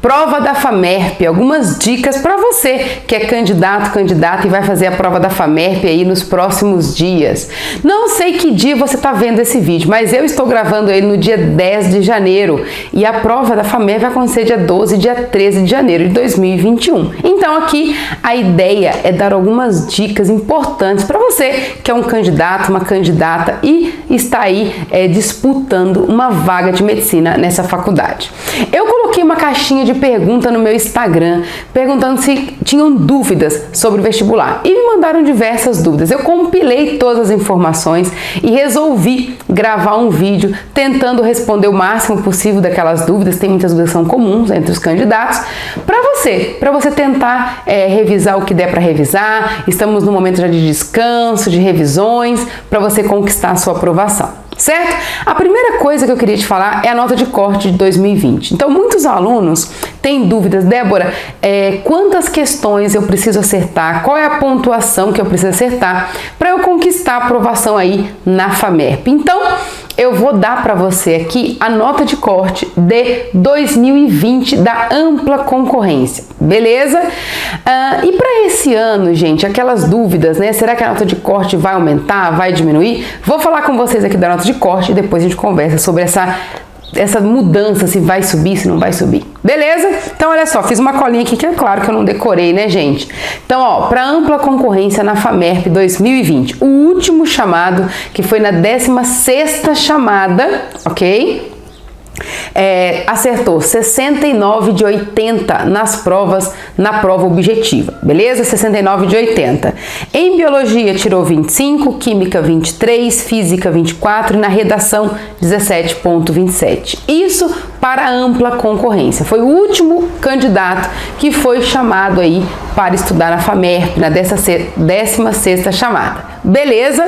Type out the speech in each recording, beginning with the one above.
Prova da FAMERP, algumas dicas para você que é candidato, candidata e vai fazer a prova da FAMERP aí nos próximos dias. Não sei que dia você está vendo esse vídeo, mas eu estou gravando ele no dia 10 de janeiro e a prova da FAMERP vai acontecer dia 12 e dia 13 de janeiro de 2021. Então aqui a ideia é dar algumas dicas importantes para você que é um candidato, uma candidata e está aí disputando uma vaga de medicina nessa faculdade. Eu coloquei uma caixinha de pergunta no meu Instagram, perguntando se tinham dúvidas sobre o vestibular e me mandaram diversas dúvidas. Eu compilei todas as informações e resolvi gravar um vídeo tentando responder o máximo possível daquelas dúvidas. Tem muitas dúvidas que são comuns entre os candidatos, para você tentar revisar o que der para revisar. Estamos no momento já de descanso, de revisões, para você conquistar a sua aprovação. Certo? A primeira coisa que eu queria te falar é a nota de corte de 2020. Então, muitos alunos têm dúvidas, Débora, quantas questões eu preciso acertar, qual é a pontuação que eu preciso acertar para eu conquistar a aprovação aí na FAMERP. Então, eu vou dar para você aqui a nota de corte de 2020 da ampla concorrência, beleza? E para esse ano, gente, aquelas dúvidas, né? Será que a nota de corte vai aumentar, vai diminuir? Vou falar com vocês aqui da nota de corte e depois a gente conversa sobre essa mudança, se vai subir, se não vai subir. Beleza? Então, olha só, fiz uma colinha aqui que é claro que eu não decorei, né, gente? Então, ó, para ampla concorrência na FAMERP 2020, o último chamado, que foi na 16ª chamada, ok? Acertou 69 de 80 na prova objetiva, beleza? 69 de 80. Em biologia tirou 25, química 23, física 24 e na redação 17,27. Isso para ampla concorrência. Foi o último candidato que foi chamado aí para estudar na FAMERP, na 16ª chamada. Beleza?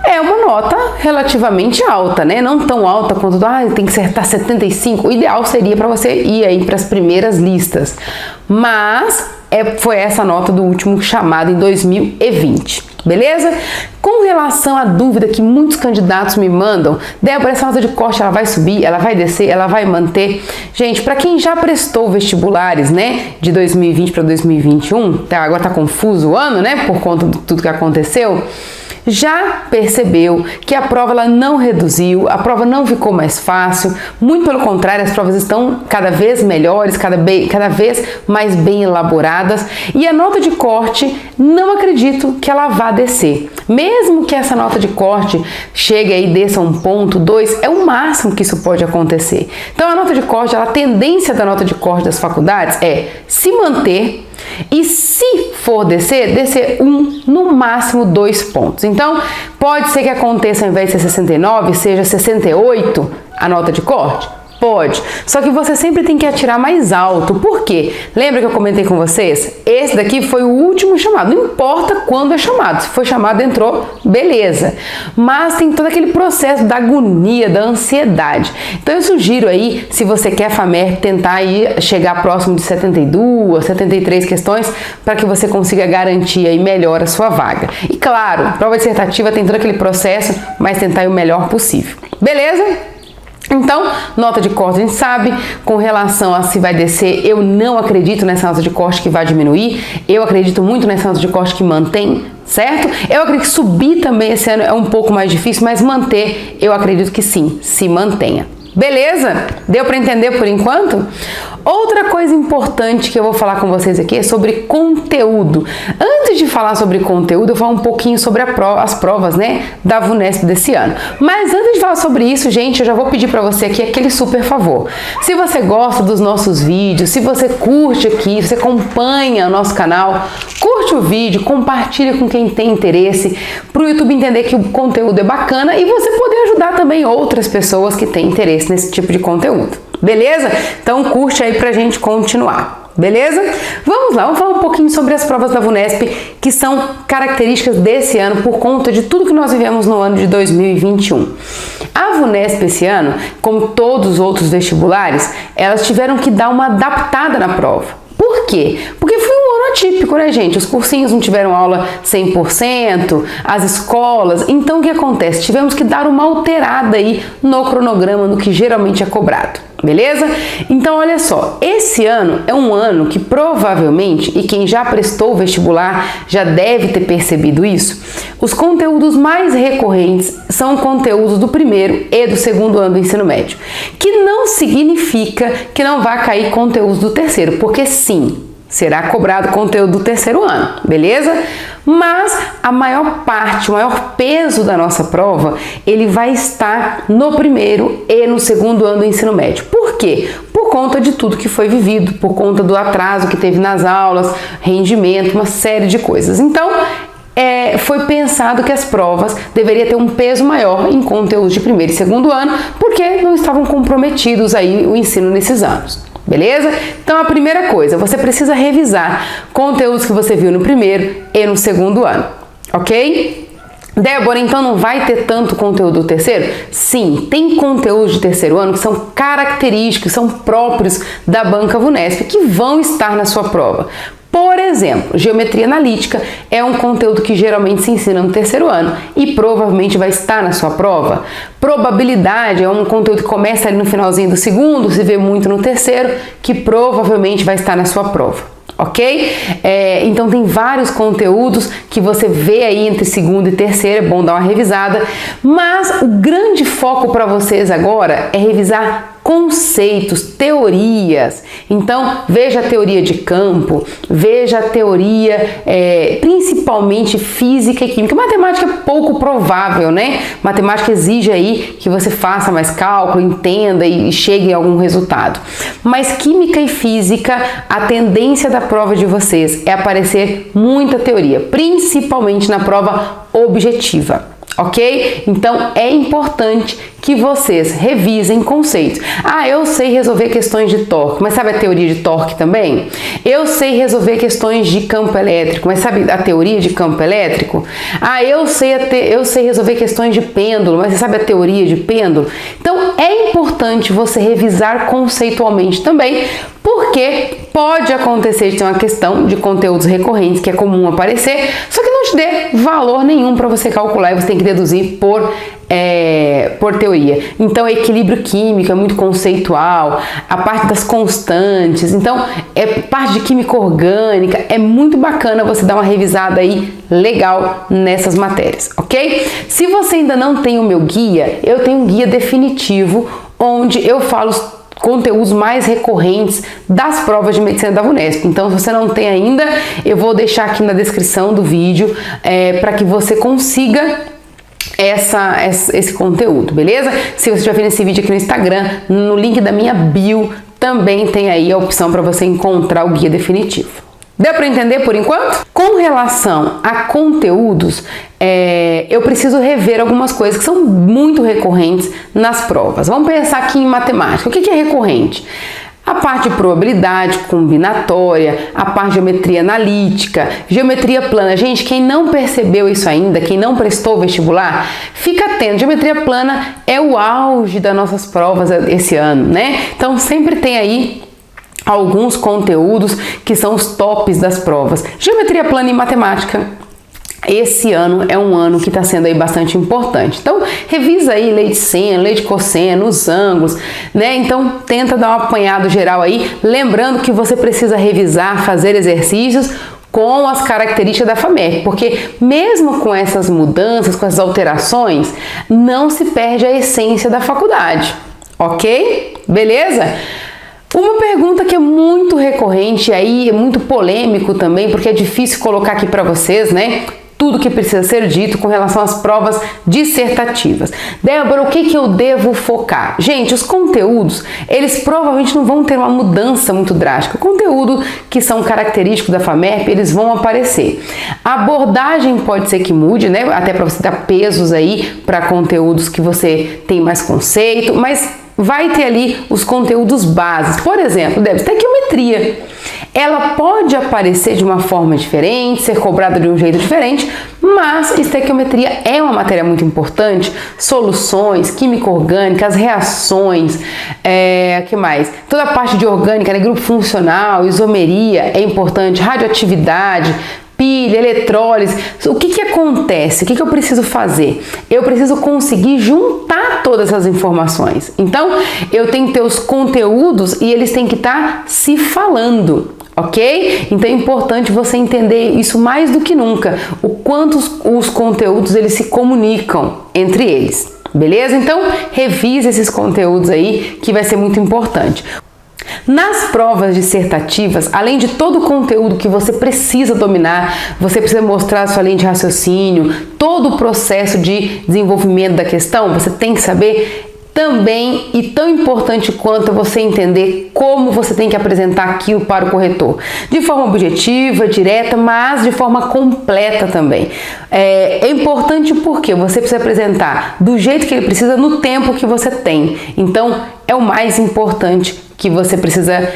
É uma nota relativamente alta, né? Não tão alta quanto tem que acertar 75. O ideal seria para você ir aí para as primeiras listas. Mas foi essa nota do último chamado em 2020. Beleza? Com relação à dúvida que muitos candidatos me mandam, Débora, essa nota de corte ela vai subir, ela vai descer, ela vai manter? Gente, para quem já prestou vestibulares, né, de 2020 para 2021, agora tá confuso o ano, né, por conta de tudo que aconteceu, já percebeu que a prova ela não reduziu, a prova não ficou mais fácil, muito pelo contrário, as provas estão cada vez melhores, cada vez mais bem elaboradas e a nota de corte, não acredito que ela vá descer. Mesmo que essa nota de corte chegue aí e desça 1 ponto, 2, é o máximo que isso pode acontecer. Então a nota de corte, a tendência da nota de corte das faculdades é se manter e se for descer 1, no máximo 2 pontos. Então, pode ser que aconteça, ao invés de ser 69, seja 68 a nota de corte? Pode. Só que você sempre tem que atirar mais alto. Por quê? Lembra que eu comentei com vocês? Esse daqui foi o último chamado. Não importa quando é chamado. Se foi chamado, entrou, beleza. Mas tem todo aquele processo da agonia, da ansiedade. Então eu sugiro aí, se você quer FAMERP, tentar aí chegar próximo de 72, 73 questões para que você consiga garantir aí melhor a sua vaga. E claro, prova dissertativa tem todo aquele processo, mas tentar ir o melhor possível. Beleza? Então, nota de corte a gente sabe, com relação a se vai descer, eu não acredito nessa nota de corte que vai diminuir, eu acredito muito nessa nota de corte que mantém, certo? Eu acredito que subir também esse ano é um pouco mais difícil, mas manter, eu acredito que sim, se mantenha. Beleza? Deu para entender por enquanto? Outra coisa importante que eu vou falar com vocês aqui é sobre conteúdo. Antes de falar sobre conteúdo, eu vou falar um pouquinho sobre as provas, né, da VUNESP desse ano. Mas antes de falar sobre isso, gente, eu já vou pedir para você aqui aquele super favor. Se você gosta dos nossos vídeos, se você curte aqui, se você acompanha o nosso canal, curte o vídeo, compartilha com quem tem interesse, para o YouTube entender que o conteúdo é bacana e você poder ajudar também outras pessoas que têm interesse nesse tipo de conteúdo. Beleza? Então curte aí pra gente continuar. Beleza? Vamos lá, vamos falar um pouquinho sobre as provas da VUNESP, que são características desse ano por conta de tudo que nós vivemos no ano de 2021. A VUNESP esse ano, como todos os outros vestibulares, elas tiveram que dar uma adaptada na prova. Por quê? Porque foi um ano atípico, né, gente? Os cursinhos não tiveram aula 100%, as escolas. Então, o que acontece? Tivemos que dar uma alterada aí no cronograma, no que geralmente é cobrado. Beleza? Então, olha só, esse ano é um ano que provavelmente, e quem já prestou o vestibular já deve ter percebido isso, os conteúdos mais recorrentes são conteúdos do primeiro e do segundo ano do ensino médio, que não significa que não vai cair conteúdos do terceiro, porque sim, será cobrado conteúdo do terceiro ano, beleza? Mas a maior parte, o maior peso da nossa prova, ele vai estar no primeiro e no segundo ano do ensino médio. Por quê? Por conta de tudo que foi vivido, por conta do atraso que teve nas aulas, rendimento, uma série de coisas. Então, foi pensado que as provas deveriam ter um peso maior em conteúdos de primeiro e segundo ano, porque não estavam comprometidos aí o ensino nesses anos. Beleza? Então, a primeira coisa, você precisa revisar conteúdos que você viu no primeiro e no segundo ano, ok? Débora, então não vai ter tanto conteúdo do terceiro? Sim, tem conteúdos de terceiro ano que são característicos, são próprios da Banca VUNESP, que vão estar na sua prova. Por exemplo, geometria analítica é um conteúdo que geralmente se ensina no terceiro ano e provavelmente vai estar na sua prova. Probabilidade é um conteúdo que começa ali no finalzinho do segundo, se vê muito no terceiro, que provavelmente vai estar na sua prova. Ok? Então tem vários conteúdos que você vê aí entre segundo e terceiro, é bom dar uma revisada, mas o grande foco para vocês agora é revisar conceitos, teorias. Então, veja a teoria de campo, veja a teoria principalmente física e química. Matemática é pouco provável, né? Matemática exige aí que você faça mais cálculo, entenda e chegue a algum resultado. Mas química e física, a tendência da prova de vocês é aparecer muita teoria, principalmente na prova objetiva. Ok? Então é importante que vocês revisem conceitos. Ah, eu sei resolver questões de torque, mas sabe a teoria de torque também? Eu sei resolver questões de campo elétrico, mas sabe a teoria de campo elétrico? Ah, eu sei resolver questões de pêndulo, mas você sabe a teoria de pêndulo? Então é importante você revisar conceitualmente também, porque pode acontecer de ter uma questão de conteúdos recorrentes que é comum aparecer, só que não te dê valor nenhum para você calcular e você tem que deduzir por teoria. Então, equilíbrio químico é muito conceitual, a parte das constantes, então, parte de química orgânica, é muito bacana você dar uma revisada aí legal nessas matérias, ok? Se você ainda não tem o meu guia, eu tenho um guia definitivo onde eu falo os conteúdos mais recorrentes das provas de medicina da VUNESP. Então, se você não tem ainda, eu vou deixar aqui na descrição do vídeo para que você consiga esse conteúdo, beleza? Se você estiver vendo esse vídeo aqui no Instagram, no link da minha bio, também tem aí a opção para você encontrar o guia definitivo. Deu para entender por enquanto? Com relação a conteúdos, eu preciso rever algumas coisas que são muito recorrentes nas provas. Vamos pensar aqui em matemática. O que é recorrente? A parte de probabilidade combinatória, a parte de geometria analítica, geometria plana. Gente, quem não percebeu isso ainda, quem não prestou o vestibular, fica atento. Geometria plana é o auge das nossas provas esse ano, né? Então sempre tem aí alguns conteúdos que são os tops das provas. Geometria plana e matemática. Esse ano é um ano que está sendo aí bastante importante. Então, revisa aí lei de seno, lei de cosseno, os ângulos, né? Então, tenta dar um apanhado geral aí. Lembrando que você precisa revisar, fazer exercícios com as características da FAMERP, porque mesmo com essas mudanças, com essas alterações, não se perde a essência da faculdade, ok? Beleza? Uma pergunta que é muito recorrente aí, é muito polêmico também, porque é difícil colocar aqui para vocês, né? Tudo que precisa ser dito com relação às provas dissertativas. Débora, o que eu devo focar? Gente, os conteúdos, eles provavelmente não vão ter uma mudança muito drástica. O conteúdo que são característicos da FAMERP, eles vão aparecer. A abordagem pode ser que mude, né? Até para você dar pesos aí para conteúdos que você tem mais conceito, mas vai ter ali os conteúdos básicos. Por exemplo, deve ter estequiometria. ela pode aparecer de uma forma diferente, ser cobrada de um jeito diferente, mas estequiometria é uma matéria muito importante, soluções, química orgânica, as reações, que mais? Toda a parte de orgânica, né? Grupo funcional, isomeria é importante, radioatividade, pilha, eletrólise. O que acontece? O que eu preciso fazer? Eu preciso conseguir juntar todas essas informações. Então, eu tenho que ter os conteúdos e eles têm que estar se falando. Ok? Então é importante você entender isso mais do que nunca, o quanto os conteúdos eles se comunicam entre eles, beleza? Então revise esses conteúdos aí que vai ser muito importante. Nas provas dissertativas, além de todo o conteúdo que você precisa dominar, você precisa mostrar a sua linha de raciocínio, todo o processo de desenvolvimento da questão, você tem que saber também, e tão importante quanto você entender como você tem que apresentar aquilo para o corretor. De forma objetiva, direta, mas de forma completa também. É importante porque você precisa apresentar do jeito que ele precisa, no tempo que você tem. Então, é o mais importante que você precisa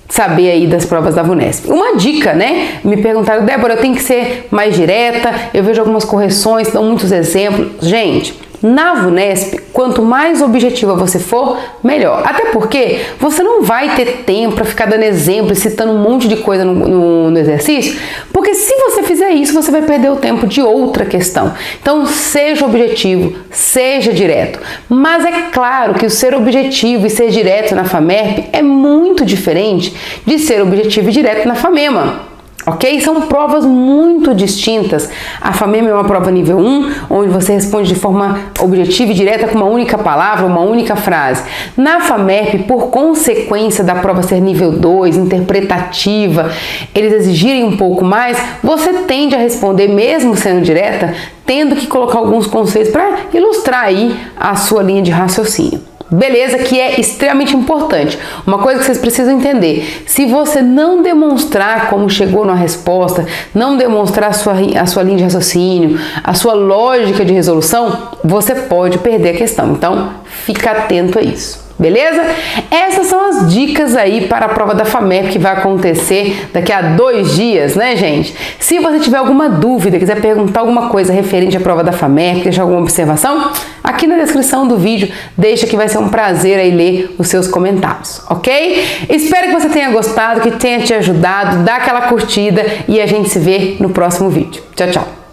saber aí das provas da VUNESP. Uma dica, né? Me perguntaram, Débora, eu tenho que ser mais direta, eu vejo algumas correções, dão muitos exemplos. Gente, na VUNESP, quanto mais objetiva você for, melhor. Até porque você não vai ter tempo para ficar dando exemplo e citando um monte de coisa no exercício, porque se você fizer isso, você vai perder o tempo de outra questão. Então, seja objetivo, seja direto. Mas é claro que o ser objetivo e ser direto na FAMERP é muito diferente de ser objetivo e direto na FAMEMA. Ok? São provas muito distintas. A FAMEMA é uma prova nível 1, onde você responde de forma objetiva e direta com uma única palavra, uma única frase. Na FAMERP, por consequência da prova ser nível 2, interpretativa, eles exigirem um pouco mais, você tende a responder, mesmo sendo direta, tendo que colocar alguns conceitos para ilustrar aí a sua linha de raciocínio. Beleza? Que é extremamente importante. Uma coisa que vocês precisam entender: se você não demonstrar como chegou na resposta, não demonstrar a sua linha de raciocínio, a sua lógica de resolução, você pode perder a questão. Então, fica atento a isso. Beleza? Essas são as dicas aí para a prova da FAMERP que vai acontecer daqui a 2 dias, né, gente? Se você tiver alguma dúvida, quiser perguntar alguma coisa referente à prova da FAMERP, deixar alguma observação, aqui na descrição do vídeo, deixa que vai ser um prazer aí ler os seus comentários, ok? Espero que você tenha gostado, que tenha te ajudado, dá aquela curtida e a gente se vê no próximo vídeo. Tchau, tchau!